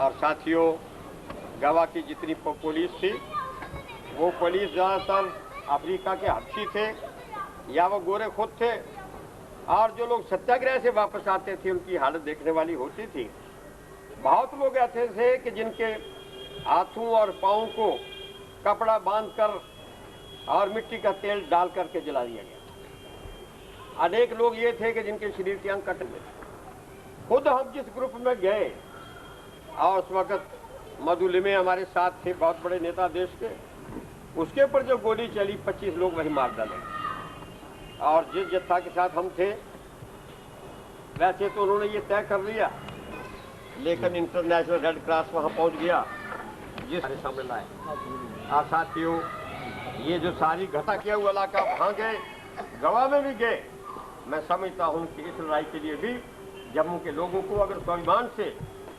और साथियों, गवा की जितनी पुलिस थी वो पुलिस ज़्यादातर अफ्रीका के हबशी थे या वो गोरे खुद थे, और जो लोग सत्याग्रह से वापस आते थे उनकी हालत देखने वाली होती थी। बहुत लोग ऐसे थे कि जिनके हाथों और पाँव को कपड़ा बांधकर और मिट्टी का तेल डाल करके जला दिया गया। अनेक लोग ये थे कि जिनके शरीर के अंग कट गए। खुद हम जिस ग्रुप में गए और उस वक्त मधुलिमे हमारे साथ थे, बहुत बड़े नेता देश के, उसके ऊपर जो गोली चली 25 लोग वही मार डाले। और जिस जत्था के साथ हम थे वैसे तो उन्होंने ये तय कर लिया, लेकिन इंटरनेशनल रेड क्रॉस वहाँ पहुँच गया जिसके सामने लाए। और साथियों, ये जो सारी घटना किया हुआ इलाका वहाँ गए, गवा में भी गए। मैं समझता हूँ कि इस लड़ाई के लिए भी जम्मू के लोगों को अगर स्वाभिमान से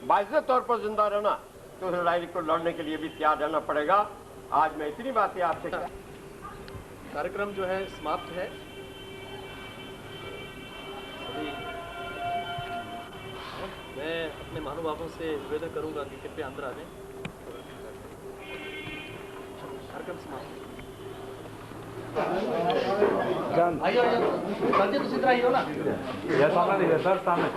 बाइज्जत तौर पर जिंदा रहना तो इस लड़ाई को लड़ने के लिए भी तैयार रहना पड़ेगा। आज मैं इतनी बातें आपसे कार्यक्रम जो है समाप्त है। मैं अपने महानुभावों से निवेदन करूंगा कि कृपया अंदर आ जाएं। कार्यक्रम समाप्त। आइए संजय, तो सीधा आइए ना। ये सामने दिखे सर, सामने।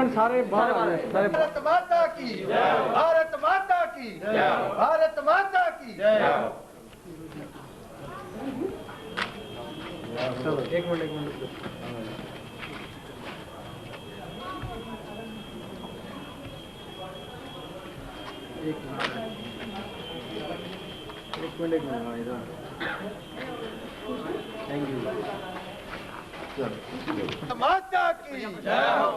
सारे भारत माता की, भारत माता की, भारत माता की। एक मिनट थैंक यू। माता की,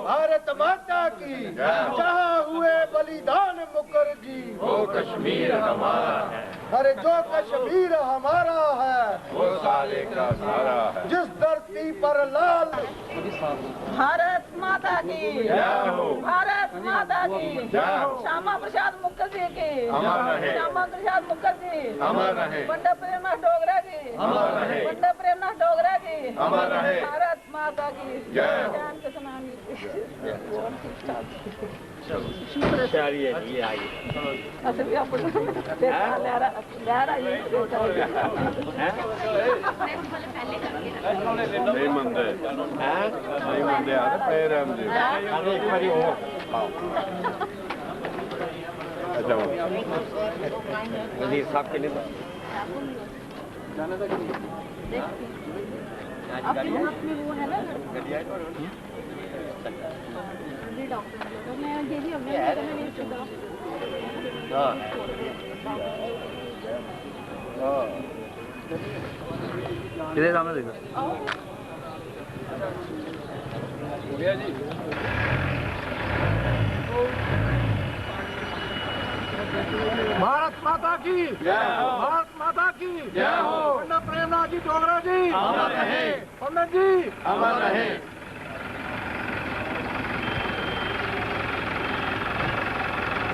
भारत माता की, जहाँ हुए बलिदान मुखर्जी, वो कश्मीर हमारा है। अरे जो कश्मीर हमारा है वो सारे का सारा है। जिस धरती पर लाल। भारत माता की, भारत माता की, श्यामा प्रसाद मुखर्जी की, श्यामा प्रसाद मुखर्जी, पंडित प्रेमनाथ डोगरा जी, पंडित प्रेमनाथ डोगरा जी, भारत माता की जय। नहीं मंदे यार, पैर हम दे। अच्छा वजीर साहब के लिए जाना था आपके हाथ में वो है ना डॉक्टर, मैं ये भी हमने किधर सामने देखो जी। भारत माता की, भारत माता की जय हो। पंडित प्रेमनाथ जी डोगरा जी अमर रहे, पंडित जी अमर रहे।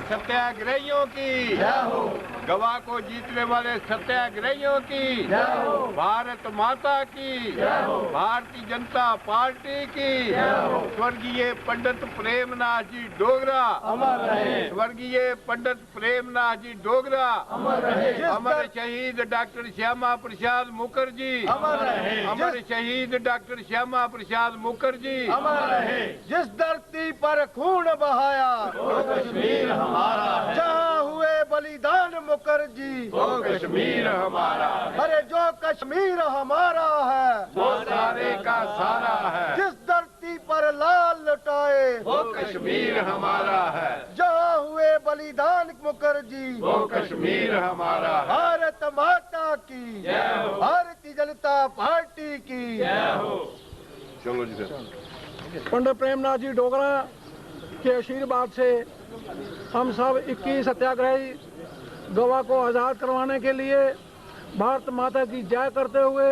सत्याग्रहियों की जय हो। गवा को जीतने वाले सत्याग्रहियों की जय हो। भारत माता की जय हो। भारतीय जनता पार्टी की जय हो। स्वर्गीय पंडित प्रेमनाथ जी डोगरा अमर रहे। स्वर्गीय पंडित प्रेमनाथ जी डोगरा अमर रहे। अमर शहीद डॉक्टर श्यामा प्रसाद मुखर्जी अमर रहे। अमर शहीद डॉक्टर श्यामा प्रसाद मुखर्जी अमर रहे। जिस धरती पर खून बहाया वो कश्मीर हमारा है। जहाँ हुए बलिदान मुखर्जी वो कश्मीर हमारा है। अरे जो कश्मीर हमारा है वो सारे का सारा है। जिस धरती पर लाल लुटाए वो कश्मीर हमारा है। जहाँ हुए बलिदान मुखर्जी वो कश्मीर हमारा है। भारत माता की जय हो। भारतीय जनता पार्टी की जय हो। चलो जी सर। पंडित प्रेमनाथ जी डोगरा के आशीर्वाद से हम सब 21 सत्याग्रही गवा को आज़ाद करवाने के लिए भारत माता की जय करते हुए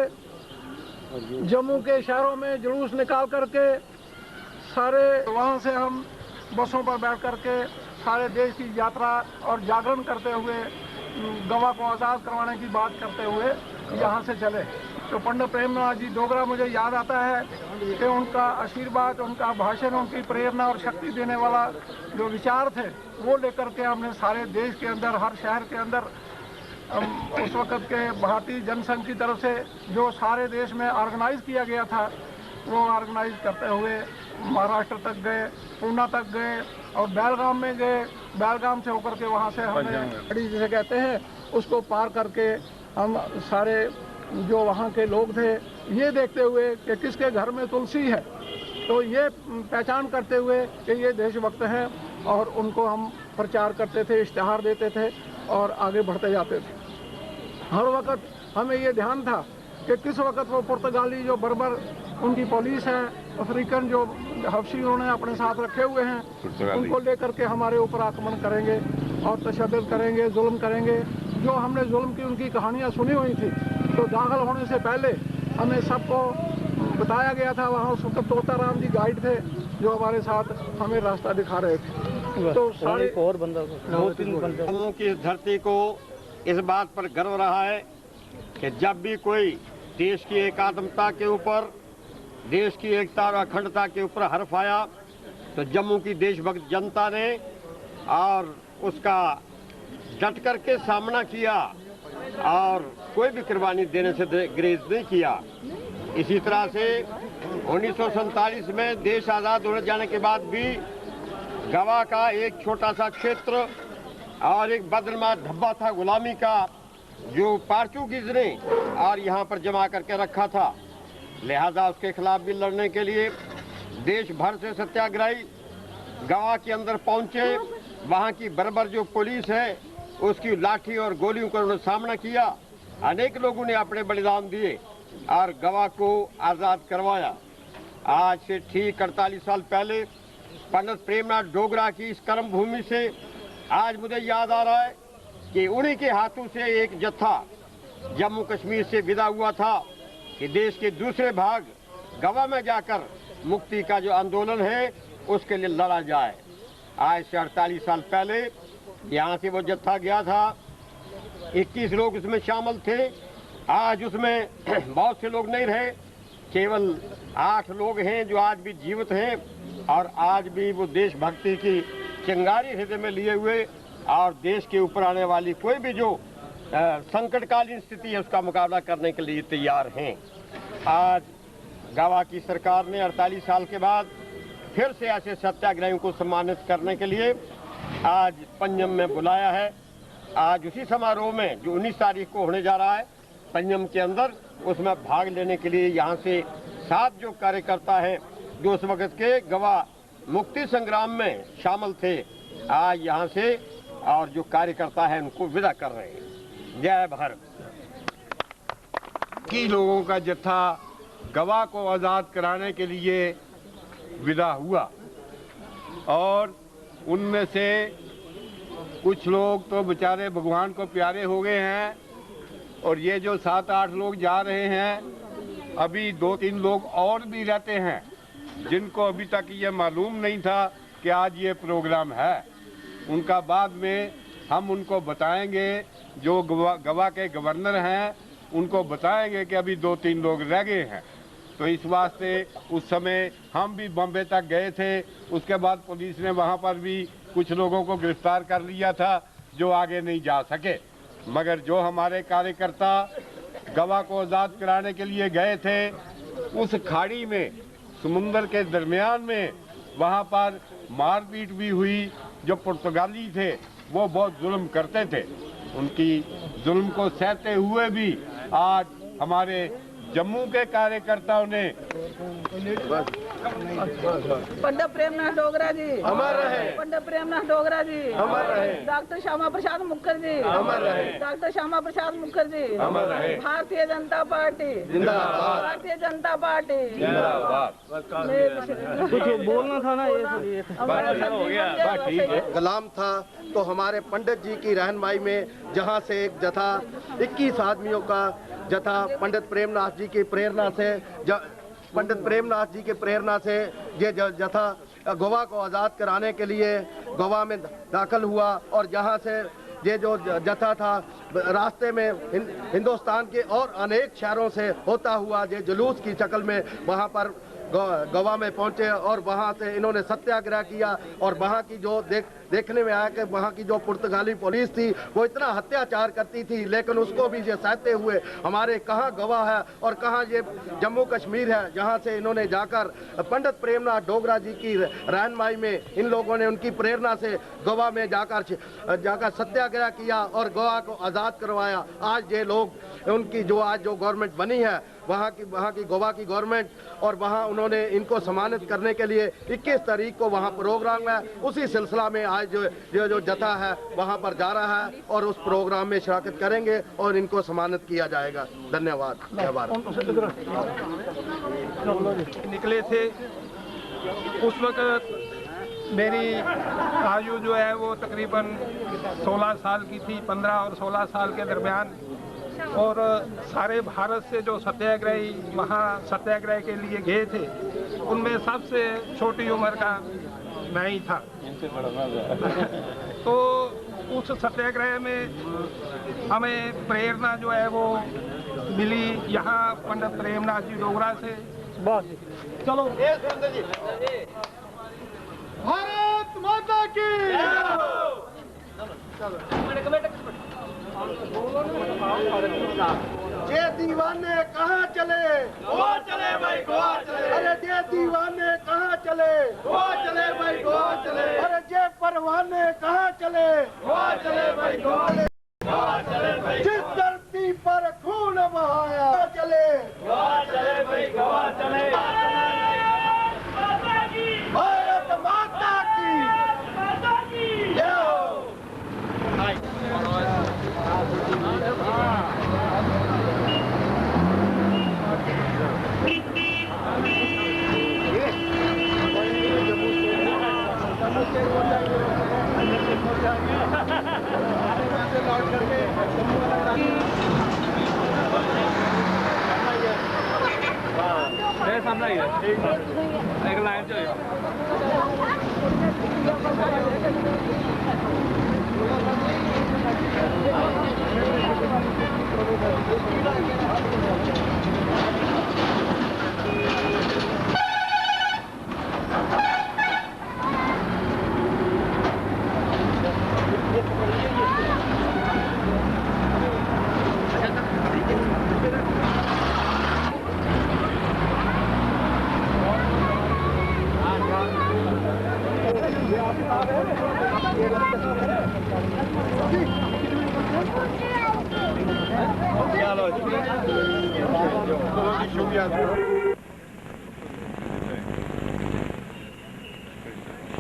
जम्मू के शहरों में जुलूस निकाल करके सारे वहाँ से हम बसों पर बैठ करके सारे देश की यात्रा और जागरण करते हुए गवा को आज़ाद करवाने की बात करते हुए यहाँ से चले। तो पंडित प्रेमनाथ जी डोगरा मुझे याद आता है कि उनका आशीर्वाद, उनका भाषण, उनकी प्रेरणा और शक्ति देने वाला जो विचार थे वो लेकर के हमने सारे देश के अंदर, हर शहर के अंदर उस वक़्त के भारतीय जनसंघ की तरफ से जो सारे देश में ऑर्गेनाइज किया गया था वो ऑर्गेनाइज करते हुए महाराष्ट्र तक गए, पूना तक गए और बेलगाम में गए। बेलगाम से होकर के वहाँ से हमने गाड़ी जिसे कहते हैं उसको पार करके हम सारे जो वहाँ के लोग थे ये देखते हुए कि किसके घर में तुलसी है तो ये पहचान करते हुए कि ये देशभक्त हैं और उनको हम प्रचार करते थे, इश्तिहार देते थे और आगे बढ़ते जाते थे। हर वक्त हमें ये ध्यान था कि किस वक्त वो पुर्तगाली जो बर्बर उनकी पुलिस है, अफ्रीकन जो हफ्सी उन्होंने अपने साथ रखे हुए हैं उनको लेकर के हमारे ऊपर आक्रमण करेंगे और तशद्दुद करेंगे, जुल्म करेंगे। जो हमने जुल्म की उनकी कहानियाँ सुनी हुई थी तो दाखिल होने से पहले हमें सबको बताया गया था। वहाँ उस वक्त तोताराम जी गाइड थे जो हमारे साथ हमें रास्ता दिखा रहे थे। तो सारे और बंदा दो तीन बंदा जम्मू की इस धरती को इस बात पर गर्व रहा है कि जब भी कोई देश की एकात्मता के ऊपर, देश की एकता और अखंडता के ऊपर हर्फ आया तो जम्मू की देशभक्त जनता ने और उसका डट करके सामना किया और कोई भी कुर्बानी देने से गुरेज नहीं किया। इसी तरह से 1947 में देश आज़ाद हो जाने के बाद भी गवा का एक छोटा सा क्षेत्र और एक बदनमा धब्बा था गुलामी का जो पोर्चुगीज ने और यहाँ पर जमा करके रखा था। लिहाजा उसके खिलाफ भी लड़ने के लिए देश भर से सत्याग्रही गवा के अंदर पहुंचे। वहाँ की बर्बर जो पुलिस है उसकी लाठी और गोलियों का उन्होंने सामना किया। अनेक लोगों ने अपने बलिदान दिए और गवा को आज़ाद करवाया। आज से ठीक 48 साल पहले पंडित प्रेमनाथ डोगरा की इस कर्म भूमि से आज मुझे याद आ रहा है कि उन्हीं के हाथों से एक जत्था जम्मू कश्मीर से विदा हुआ था कि देश के दूसरे भाग गवा में जाकर मुक्ति का जो आंदोलन है उसके लिए लड़ा जाए। आज से 48 साल पहले यहाँ से वो जत्था गया था। 21 लोग उसमें शामिल थे। आज उसमें बहुत से लोग नहीं रहे, केवल 8 लोग हैं जो आज भी जीवित हैं और आज भी वो देशभक्ति की चिंगारी हृदय में लिए हुए और देश के ऊपर आने वाली कोई भी जो संकटकालीन स्थिति है उसका मुकाबला करने के लिए तैयार हैं। आज गवा की सरकार ने 48 साल के बाद फिर से ऐसे सत्याग्रहियों को सम्मानित करने के लिए आज पंजम में बुलाया है। आज उसी समारोह में जो 19 तारीख को होने जा रहा है पंजम के अंदर, उसमें भाग लेने के लिए यहाँ से 7 जो कार्यकर्ता हैं जो उस वक्त के गवा मुक्ति संग्राम में शामिल थे, आज यहाँ से और जो कार्यकर्ता हैं उनको विदा कर रहे हैं। जय भारत। की लोगों का जत्था गवा को आज़ाद कराने के लिए विदा हुआ और उनमें से कुछ लोग तो बेचारे भगवान को प्यारे हो गए हैं और ये जो 7-8 लोग जा रहे हैं अभी 2-3 लोग और भी रहते हैं जिनको अभी तक ये मालूम नहीं था कि आज ये प्रोग्राम है। उनका बाद में हम उनको बताएंगे, जो गवा के गवर्नर हैं उनको बताएंगे कि अभी 2-3 लोग रह गए हैं। तो इस वास्ते उस समय हम भी बॉम्बे तक गए थे। उसके बाद पुलिस ने वहाँ पर भी कुछ लोगों को गिरफ्तार कर लिया था जो आगे नहीं जा सके, मगर जो हमारे कार्यकर्ता गवा को आज़ाद कराने के लिए गए थे उस खाड़ी में समुंदर के दरमियान में वहाँ पर मारपीट भी हुई। जो पुर्तगाली थे वो बहुत जुल्म करते थे, उनकी जुल्म को सहते हुए भी आज हमारे जम्मू के कार्यकर्ताओं ने पंडित प्रेमनाथ डोगरा जी अमर रहे। पंडित प्रेमनाथ डोगरा जी अमर रहे। डॉक्टर श्यामा प्रसाद मुखर्जी अमर रहे। डॉक्टर श्यामा प्रसाद मुखर्जी अमर रहे। भारतीय जनता पार्टी जिंदाबाद। भारतीय जनता पार्टी जिंदाबाद। कुछ बोलना था ना, ये कलाम था तो हमारे पंडित जी की रहनुमाई में जहां से एक जथा 21 आदमियों का जथा पंडित प्रेमनाथ जी की प्रेरणा से पंडित प्रेमनाथ जी के प्रेरणा से ये जथा गोवा को आज़ाद कराने के लिए गोवा में दाखिल हुआ और जहां से ये जो जथा था रास्ते में हिंदुस्तान के और अनेक शहरों से होता हुआ ये जुलूस की शक्ल में वहां पर गोवा में पहुंचे और वहां से इन्होंने सत्याग्रह किया और वहां की जो देखने में आया कि वहां की जो पुर्तगाली पुलिस थी वो इतना अत्याचार करती थी, लेकिन उसको भी ये सहते हुए हमारे कहाँ गोवा है और कहाँ ये जम्मू कश्मीर है, जहां से इन्होंने जाकर पंडित प्रेमनाथ डोगरा जी की रहनुमाई में इन लोगों ने उनकी प्रेरणा से गोवा में जाकर सत्याग्रह किया और गोवा को आज़ाद करवाया। आज ये लोग उनकी जो आज जो गवर्नमेंट बनी है वहाँ की गोवा की गवर्नमेंट और वहाँ उन्होंने इनको सम्मानित करने के लिए 21 तारीख को वहाँ प्रोग्राम है। उसी सिलसिला में आज जो जथा है वहाँ पर जा रहा है और उस प्रोग्राम में शिरकत करेंगे और इनको सम्मानित किया जाएगा। धन्यवाद। जय भारत। निकले थे उस वक्त मेरी आयु जो है वो तकरीबन 16 साल की थी, 15 और 16 साल के दरमियान, और सारे भारत से जो सत्याग्रही वहाँ सत्याग्रह के लिए गए थे उनमें सबसे छोटी उम्र का मैं ही था। तो उस सत्याग्रह में हमें प्रेरणा जो है वो मिली यहाँ पंडित प्रेमनाथ जी डोगरा से। बस चलो भारत माता की जे दीवाने कहाँ चले, गोवा चले भाई, गोवा चले। अरे जे दीवाने कहाँ चले, गोवा चले भाई, गोवा चले। अरे जे परवाने कहाँ चले, गोवा चले भाई, गोवा चले। गोवा चले भाई, जिस धरती पर खून बहाया चले, गोवा चले भाई, गोवा चले। भारत माता की जय हो। सामने ही है एक लाइन चाहिए। चलो शुक्रिया।